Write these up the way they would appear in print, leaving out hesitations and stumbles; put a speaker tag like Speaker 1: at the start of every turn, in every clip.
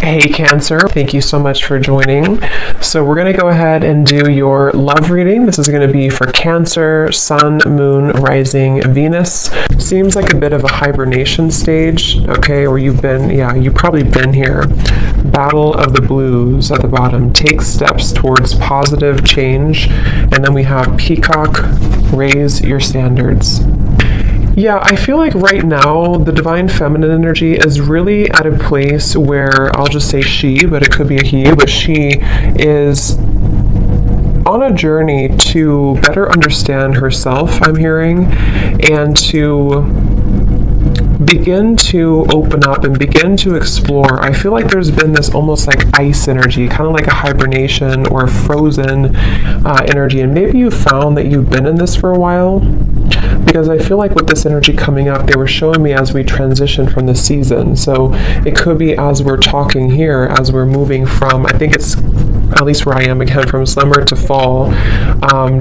Speaker 1: Hey Cancer, thank you so much for joining. So we're going to go ahead and do your love reading. This is going to be for Cancer, Sun, Moon, Rising, Venus. Seems like a bit of a hibernation stage, okay, or you've probably been here. Battle of the Blues at the bottom. Take steps towards positive change. And then we have Peacock, raise your standards. Yeah, I feel like right now the divine feminine energy is really at a place where I'll just say she, but it could be a he, but she is on a journey to better understand herself, I'm hearing, and to begin to open up and begin to explore. I feel like there's been this almost like ice energy, kind of like a hibernation or a frozen energy, and maybe you found that you've been in this for a while. Because I feel like with this energy coming up, they were showing me as we transition from the season. So it could be as we're talking here, as we're moving from, I think it's, at least where I am again, from summer to fall.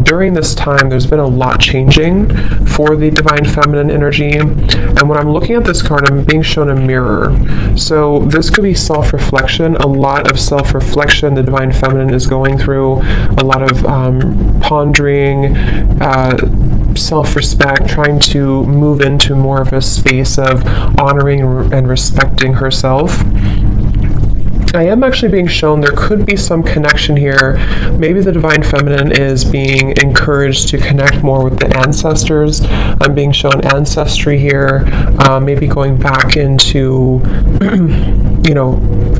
Speaker 1: During this time, there's been a lot changing for the divine feminine energy. And when I'm looking at this card, I'm being shown a mirror. So this could be self-reflection, a lot of self-reflection the divine feminine is going through, a lot of pondering, self-respect, trying to move into more of a space of honoring and respecting herself. I am actually being shown there could be some connection here. Maybe the divine feminine is being encouraged to connect more with the ancestors. I'm being shown ancestry here, maybe going back into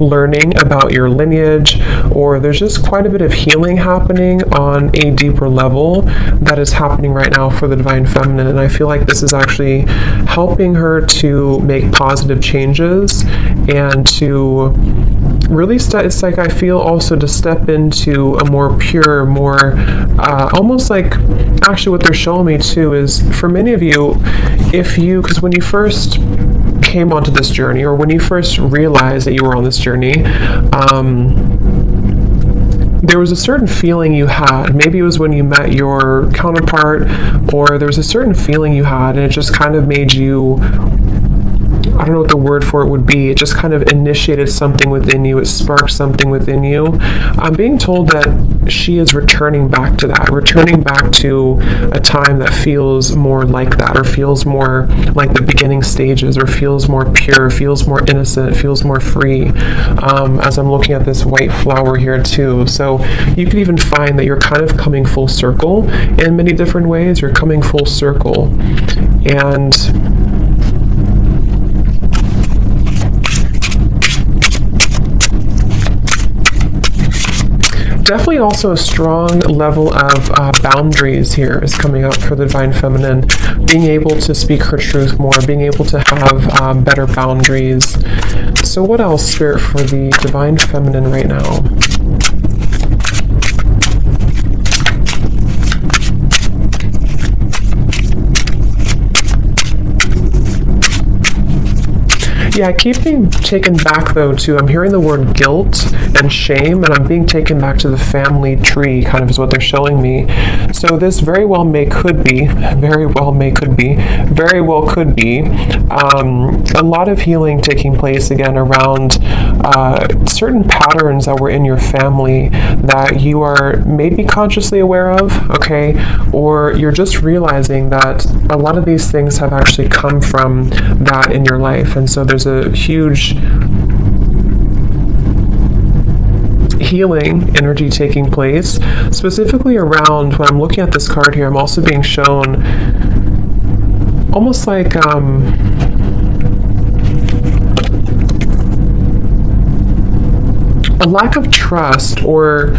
Speaker 1: learning about your lineage, or there's just quite a bit of healing happening on a deeper level that is happening right now for the divine feminine. And I feel like this is actually helping her to make positive changes and to really it's like I feel also to step into a more pure, more almost like, actually what they're showing me too is for many of you, because when you first came onto this journey, or when you first realized that you were on this journey, there was a certain feeling you had. Maybe it was when you met your counterpart, or there was a certain feeling you had, and it just kind of made you, I don't know what the word for it would be. It just kind of initiated something within you. It sparked something within you. I'm being told that she is returning back to that, returning back to a time that feels more like that, or feels more like the beginning stages, or feels more pure, feels more innocent, feels more free, as I'm looking at this white flower here too. So you could even find that you're kind of coming full circle in many different ways. You're coming full circle. And definitely also a strong level of boundaries here is coming up for the divine feminine, being able to speak her truth more, being able to have better boundaries. So what else, Spirit, for the divine feminine right now? Yeah, I keep being taken back though to, I'm hearing the word guilt and shame, and I'm being taken back to the family tree, kind of is what they're showing me. So this very well could be a lot of healing taking place again around certain patterns that were in your family that you are maybe consciously aware of, okay, or you're just realizing that a lot of these things have actually come from that in your life. And so there's a huge healing energy taking place, specifically around, when I'm looking at this card here, I'm also being shown almost like a lack of trust, or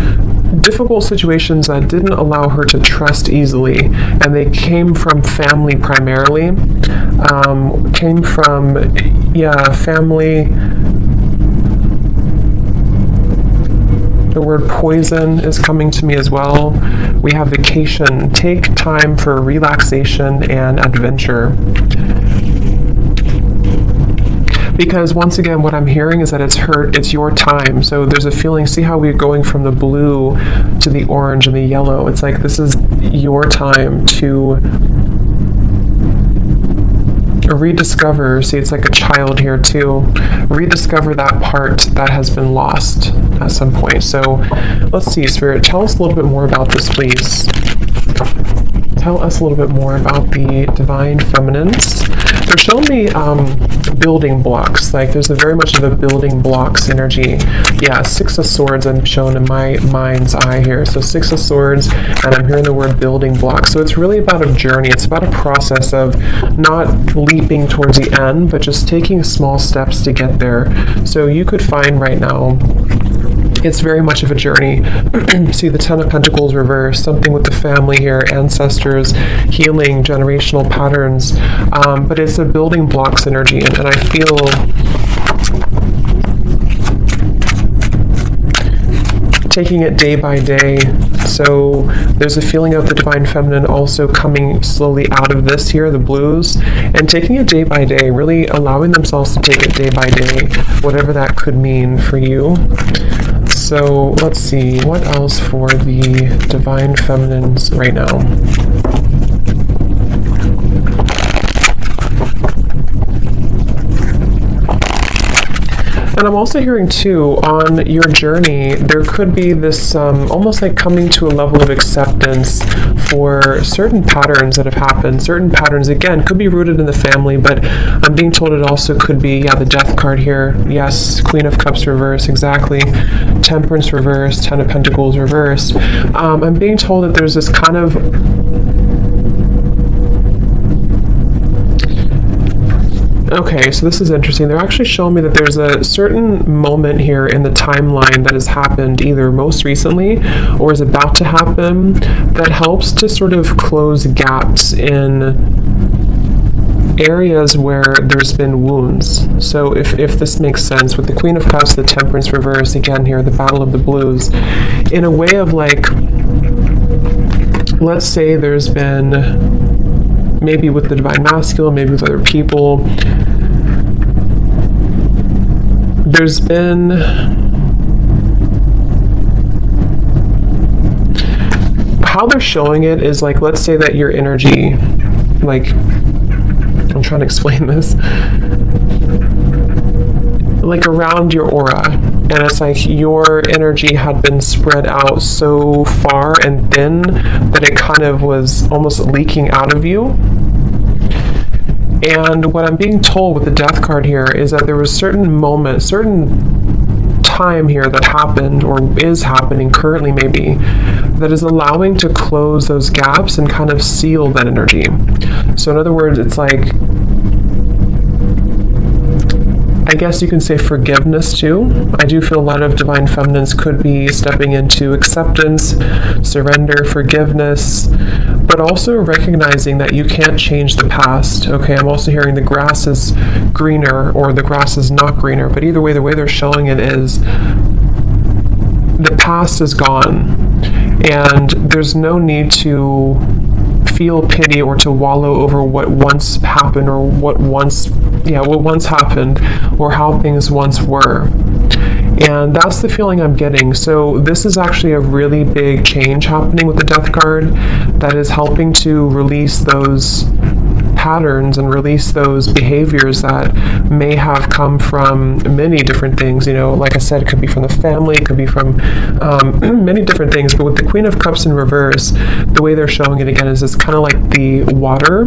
Speaker 1: difficult situations that didn't allow her to trust easily, and they came from family primarily, family. The word poison is coming to me as well. We have vacation. Take time for relaxation and adventure. Because once again, what I'm hearing is that it's your time. So there's a feeling, see how we're going from the blue to the orange and the yellow. It's like this is your time to rediscover, see, it's like a child here too, rediscover that part that has been lost at some point. So let's see, Spirit, tell us a little bit more about this, please. Tell us a little bit more about the divine feminines. They're showing me building blocks. Like there's a very much of a building blocks energy. Yeah, Six of Swords I'm shown in my mind's eye here. So Six of Swords, and I'm hearing the word building blocks. So it's really about a journey. It's about a process of not leaping towards the end, but just taking small steps to get there. So you could find right now, it's very much of a journey. See the Ten of Pentacles reversed, something with the family here, ancestors, healing, generational patterns, but it's a building blocks energy, and I feel taking it day by day. So there's a feeling of the divine feminine also coming slowly out of this here, the blues, and taking it day by day, really allowing themselves to take it day by day, whatever that could mean for you. So let's see, what else for the divine feminines right now? And I'm also hearing too, on your journey, there could be this almost like coming to a level of acceptance for certain patterns that have happened. Certain patterns, again, could be rooted in the family, but I'm being told it also could be, yeah, the Death card here. Yes, Queen of Cups reversed, exactly. Temperance reversed, Ten of Pentacles reversed. I'm being told that there's this kind of okay, so this is interesting. They're actually showing me that there's a certain moment here in the timeline that has happened either most recently or is about to happen that helps to sort of close gaps in areas where there's been wounds. So if this makes sense, with the Queen of Cups, the Temperance reverse, again here, the Battle of the Blues, in a way of like, let's say there's been, maybe with the divine masculine, maybe with other people, there's been how they're showing it is like, let's say that your energy, like, I'm trying to explain this, like around your aura, and it's like your energy had been spread out so far and thin that it kind of was almost leaking out of you. And what I'm being told with the Death card here is that there was certain moment, certain time here that happened or is happening currently maybe, that is allowing to close those gaps and kind of seal that energy. So in other words, it's like, I guess you can say forgiveness too. I do feel a lot of divine feminines could be stepping into acceptance, surrender, forgiveness, but also recognizing that you can't change the past. Okay, I'm also hearing the grass is greener or the grass is not greener, but either way, the way they're showing it is the past is gone and there's no need to feel pity or to wallow over what once happened or what once happened or how things once were. And that's the feeling I'm getting. So this is actually a really big change happening with the Death card that is helping to release those patterns and release those behaviors that may have come from many different things. You know, like I said, it could be from the family, it could be from many different things. But with the Queen of Cups in reverse, the way they're showing it again is it's kind of like the water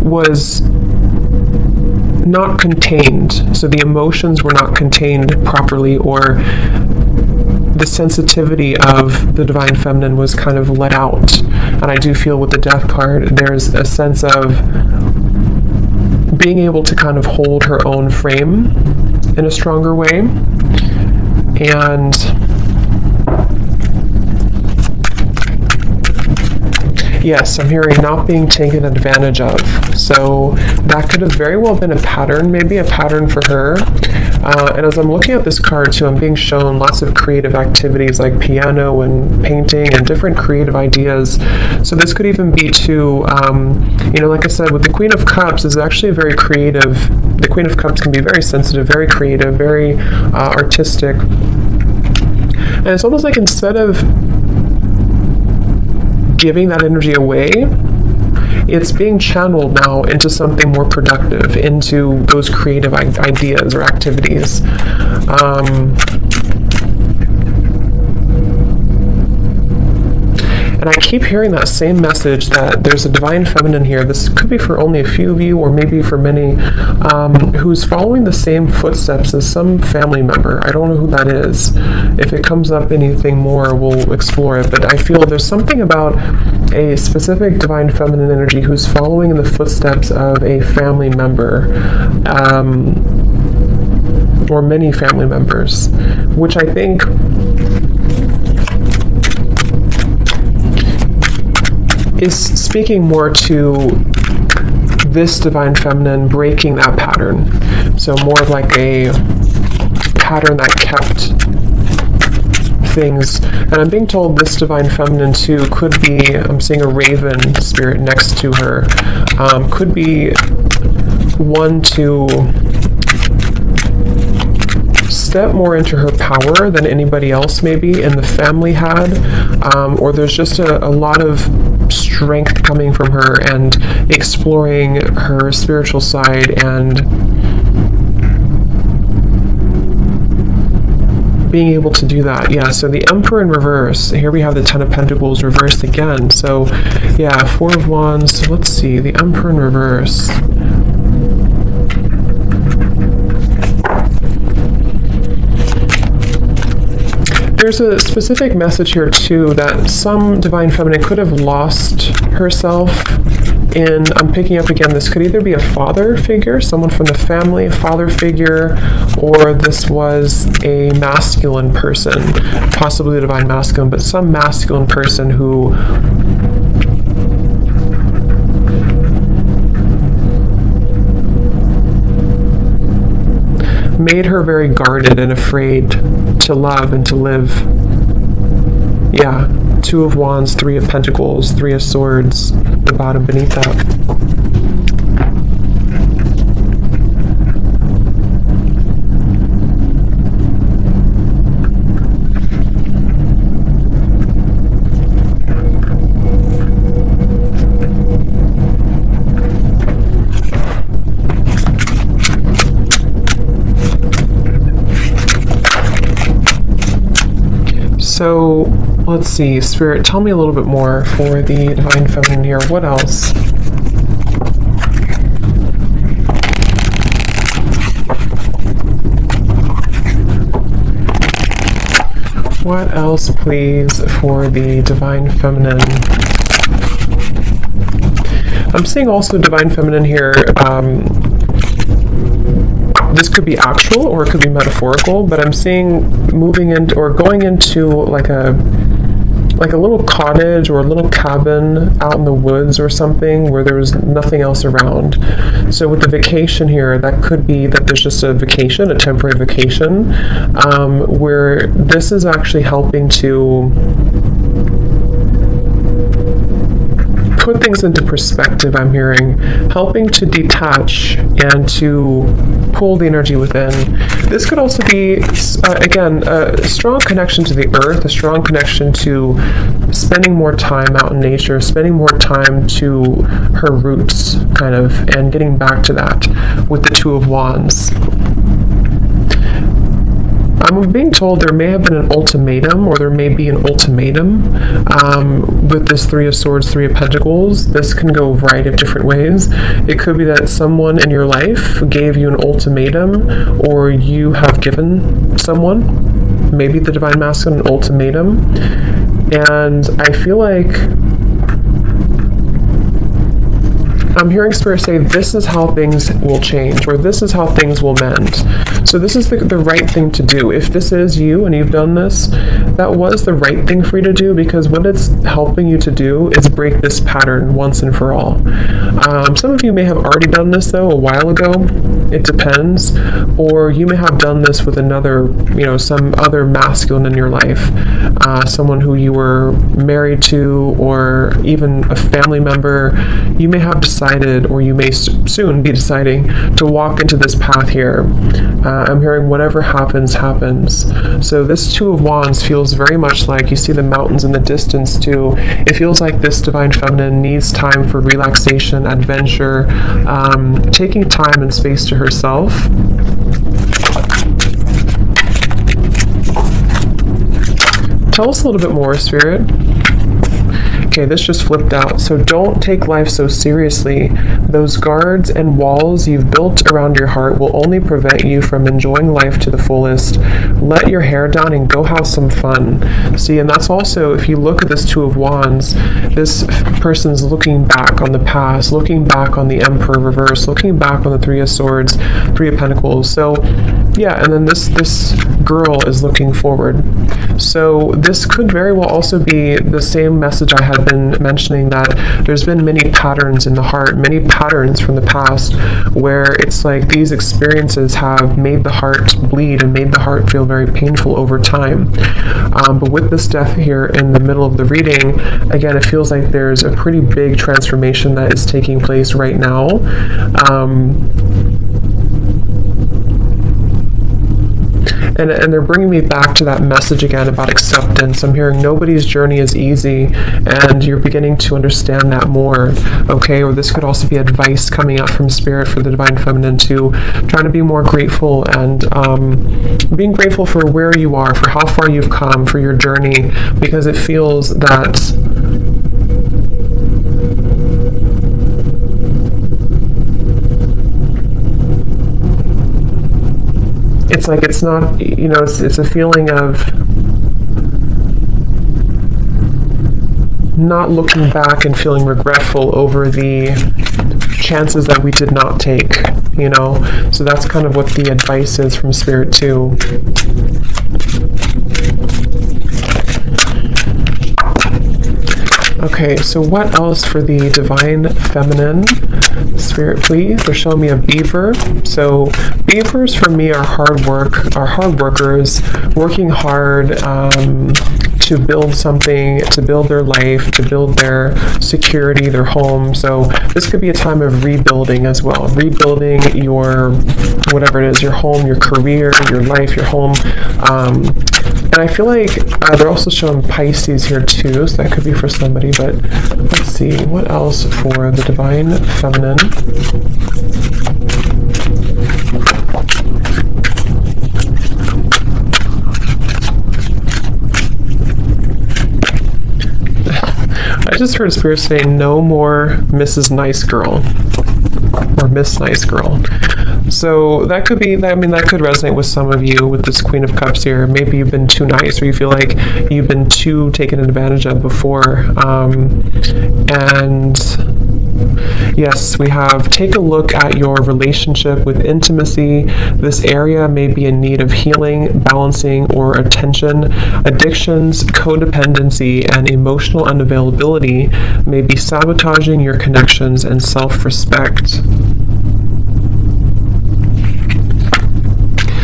Speaker 1: was not contained. So the emotions were not contained properly, or the sensitivity of the divine feminine was kind of let out. And I do feel with the Death card, there's a sense of being able to kind of hold her own frame in a stronger way. And yes, I'm hearing not being taken advantage of. So that could have very well been a pattern, maybe a pattern for her. And as I'm looking at this card too, I'm being shown lots of creative activities like piano and painting and different creative ideas. So this could even be too, like I said, with the Queen of Cups is actually a very creative. The Queen of Cups can be very sensitive, very creative, very artistic. And it's almost like instead of giving that energy away, it's being channeled now into something more productive, into those creative ideas or activities. And I keep hearing that same message that there's a divine feminine here. This could be for only a few of you, or maybe for many, who's following the same footsteps as some family member. I don't know who that is. If it comes up anything more, we'll explore it. But I feel there's something about a specific divine feminine energy who's following in the footsteps of a family member, or many family members, which I think is speaking more to this divine feminine breaking that pattern. So more of like a pattern that kept things. And I'm being told this divine feminine too could be, I'm seeing a raven spirit next to her, could be one to step more into her power than anybody else maybe in the family had, or there's just a lot of strength coming from her and exploring her spiritual side and being able to do that. Yeah, so the Emperor in reverse. Here we have the Ten of Pentacles reversed again. So yeah, Four of Wands. Let's see, the Emperor in reverse. There's a specific message here too that some divine feminine could have lost herself in, I'm picking up again, this could either be a father figure, someone from the family, a father figure, or this was a masculine person, possibly a divine masculine, but some masculine person who made her very guarded and afraid to love and to live. Yeah, Two of Wands, Three of Pentacles, Three of Swords, the bottom beneath that. So let's see, Spirit, tell me a little bit more for the divine feminine here. What else? What else, please, for the divine feminine? I'm seeing also divine feminine here. This could be actual or it could be metaphorical, but I'm seeing moving into or going into like a little cottage or a little cabin out in the woods or something where there was nothing else around. So with the vacation here, that could be that there's just a vacation, a temporary vacation, where this is actually helping to put things into perspective. I'm hearing helping to detach and to pull the energy within. This could also be again a strong connection to the earth, a strong connection to spending more time out in nature, spending more time to her roots kind of, and getting back to that with the Two of Wands. I'm being told there may have been an ultimatum, or there may be an ultimatum with this Three of Swords, Three of Pentacles. This can go a variety of different ways. It could be that someone in your life gave you an ultimatum, or you have given someone, maybe the Divine Masculine, an ultimatum. And I feel like I'm hearing Spirit say this is how things will change, or this is how things will mend. So this is the right thing to do. If this is you and you've done this, that was the right thing for you to do, because what it's helping you to do is break this pattern once and for all. Some of you may have already done this though a while ago. It depends. Or you may have done this with another, some other masculine in your life, someone who you were married to, or even a family member. You may have decided, or you may soon be deciding, to walk into this path here. I'm hearing whatever happens, happens. So this Two of Wands feels very much like, you see the mountains in the distance too. It feels like this Divine Feminine needs time for relaxation, adventure, taking time and space to herself. Tell us a little bit more, Spirit. Okay, this just flipped out. So don't take life so seriously. Those guards and walls you've built around your heart will only prevent you from enjoying life to the fullest. Let your hair down and go have some fun. See, and that's also, if you look at this Two of Wands, this person's looking back on the past, looking back on the Emperor reverse, looking back on the Three of Swords, Three of Pentacles. So yeah, and then this girl is looking forward. So this could very well also be the same message I had been mentioning, that there's been many patterns in the heart, many patterns from the past where it's like these experiences have made the heart bleed and made the heart feel very painful over time. But with this death here in the middle of the reading, again, it feels like there's a pretty big transformation that is taking place right now. And they're bringing me back to that message again about acceptance. I'm hearing nobody's journey is easy, and you're beginning to understand that more, okay? Or this could also be advice coming out from Spirit for the Divine Feminine to trying to be more grateful, and being grateful for where you are, for how far you've come, for your journey, because it feels that it's like it's not, you know, it's a feeling of not looking back and feeling regretful over the chances that we did not take, you know. So that's kind of what the advice is from Spirit too. Okay, so what else for the Divine Feminine? Spirit, please. They're showing me a beaver. So beavers for me are hard workers, working hard to build something, to build their life, to build their security, their home. So this could be a time of rebuilding as well. Rebuilding your, whatever it is, your home, your career, your life, your home. And I feel like they're also showing Pisces here too, so that could be for somebody, but let's see, what else for the Divine Feminine? I just heard Spirit say, no more Mrs. Nice Girl, or Miss Nice Girl. So that could be, I mean, that could resonate with some of you with this Queen of Cups here. Maybe you've been too nice, or you feel like you've been too taken advantage of before. And yes, we have, take a look at your relationship with intimacy. This area may be in need of healing, balancing, or attention. Addictions, codependency, and emotional unavailability may be sabotaging your connections and self-respect.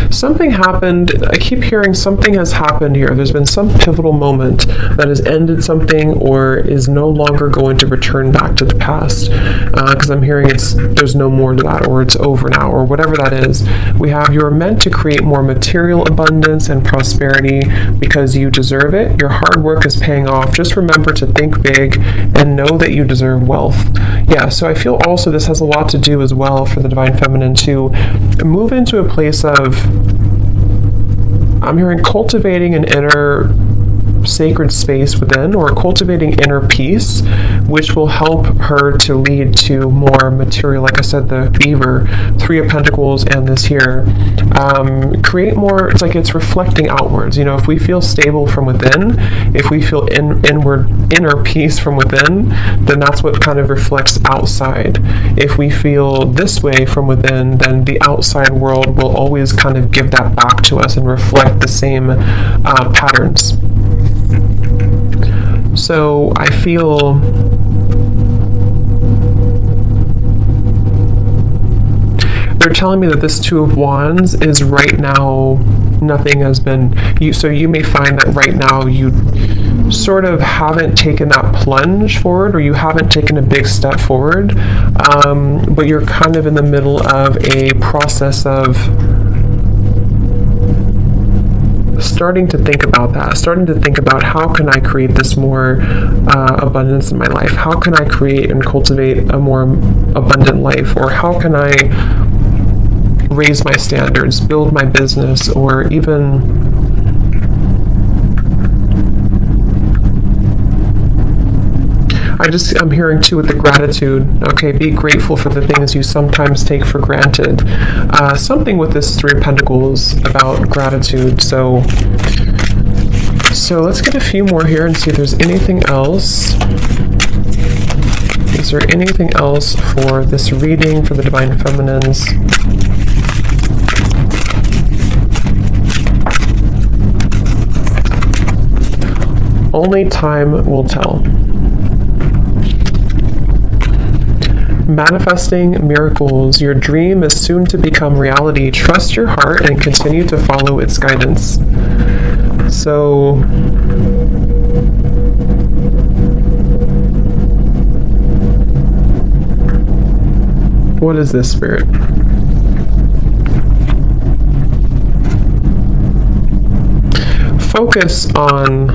Speaker 1: Something happened, I keep hearing something has happened here. There's been some pivotal moment that has ended something or is no longer going to return back to the past. Because I'm hearing there's no more to that, or it's over now, or whatever that is. We have, you're meant to create more material abundance and prosperity because you deserve it. Your hard work is paying off. Just remember to think big and know that you deserve wealth. Yeah, so I feel also this has a lot to do as well for the Divine Feminine to move into a place of, I'm hearing cultivating an inner sacred space within, or cultivating inner peace, which will help her to lead to more material, like I said, the beaver, Three of Pentacles, and this here. Create more, it's like it's reflecting outwards. You know, if we feel stable from within, if we feel inner peace from within, then that's what kind of reflects outside. If we feel this way from within, then the outside world will always kind of give that back to us and reflect the same patterns. So I feel they're telling me that this Two of Wands is right now, nothing has been, so you may find that right now you sort of haven't taken that plunge forward, or you haven't taken a big step forward, but you're kind of in the middle of a process of starting to think about that, starting to think about how can I create this more abundance in my life? How can I create and cultivate a more abundant life? Or how can I raise my standards, build my business, or even I'm hearing too with the gratitude, okay, be grateful for the things you sometimes take for granted. Something with this Three of Pentacles about gratitude. So let's get a few more here and see if there's anything else. Is there anything else for this reading for the Divine Feminines? Only time will tell. Manifesting miracles. Your dream is soon to become reality. Trust your heart and continue to follow its guidance. So, what is this, Spirit? Focus on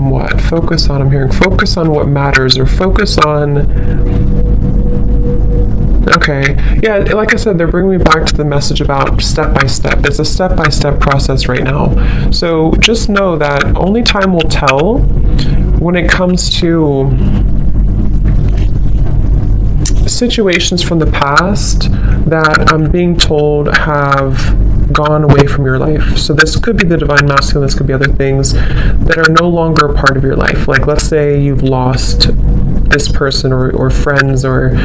Speaker 1: what? Focus on, I'm hearing, focus on what matters, or focus on, okay, yeah, like I said, they're bringing me back to the message about step by step. It's a step-by-step process right now. So just know that only time will tell when it comes to situations from the past that I'm being told have gone away from your life. So this could be the Divine Masculine, this could be other things that are no longer a part of your life. Like, let's say you've lost this person or friends or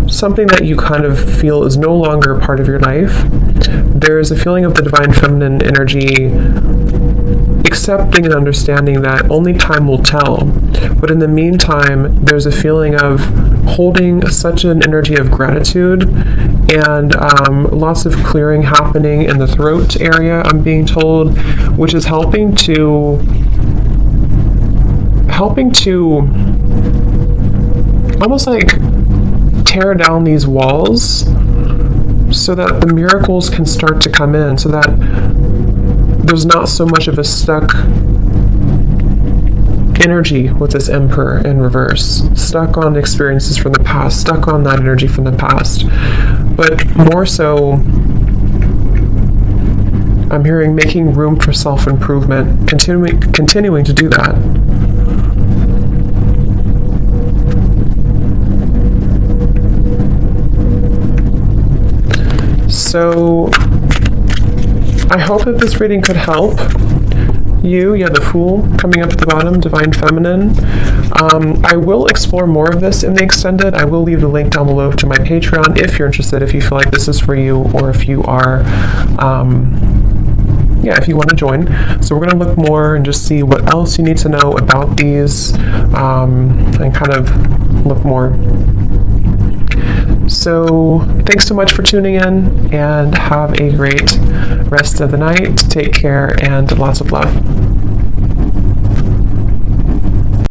Speaker 1: something that you kind of feel is no longer a part of your life. There's a feeling of the Divine Feminine energy accepting and understanding that only time will tell. But in the meantime, there's a feeling of holding such an energy of gratitude and lots of clearing happening in the throat area, I'm being told, which is helping to almost like tear down these walls so that the miracles can start to come in, so that there's not so much of a stuck energy with this Emperor in reverse, stuck on experiences from the past, stuck on that energy from the past. But more so, I'm hearing making room for self-improvement, continuing to do that. So I hope that this reading could help you. Yeah, the Fool coming up at the bottom, Divine Feminine. I will explore more of this in the extended. I will leave the link down below to my Patreon if you're interested, if you feel like this is for you, or if you are, if you want to join. So we're going to look more and just see what else you need to know about these, and kind of look more. So thanks so much for tuning in, and have a great rest of the night. Take care and lots of love.